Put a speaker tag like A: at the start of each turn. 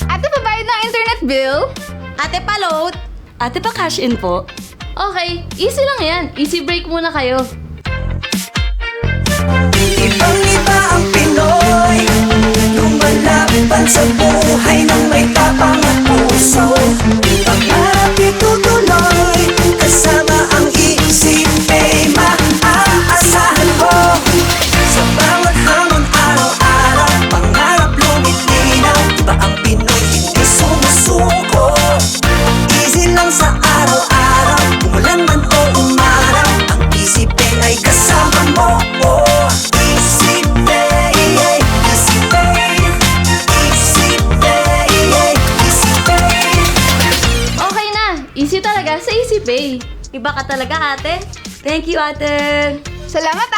A: Ate, pabayad ng internet bill?
B: Ate pa-load. Ate pa-cash in po.
A: Okay, easy lang yan. Easy break muna kayo.
C: Ibang-iba ang Pinoy, lumalaban sa buhay ng may tapang at puso. Pangarap itutuloy, kasama ang Easy Pay, maaasahan mo. Sa bawat hamon araw-araw, pangarap lumilinaw. Iba ang Pinoy, hindi sumusuko. Easy lang sa araw-araw, umulan man o umaraw, ang Easy Pay ay kasama mo. Easy Pay, Easy Pay, Easy Pay, Easy Pay.
A: Okay na, easy talaga sa Easy Pay.
B: Iba ka talaga, ate. Thank you, ate.
A: Salamat,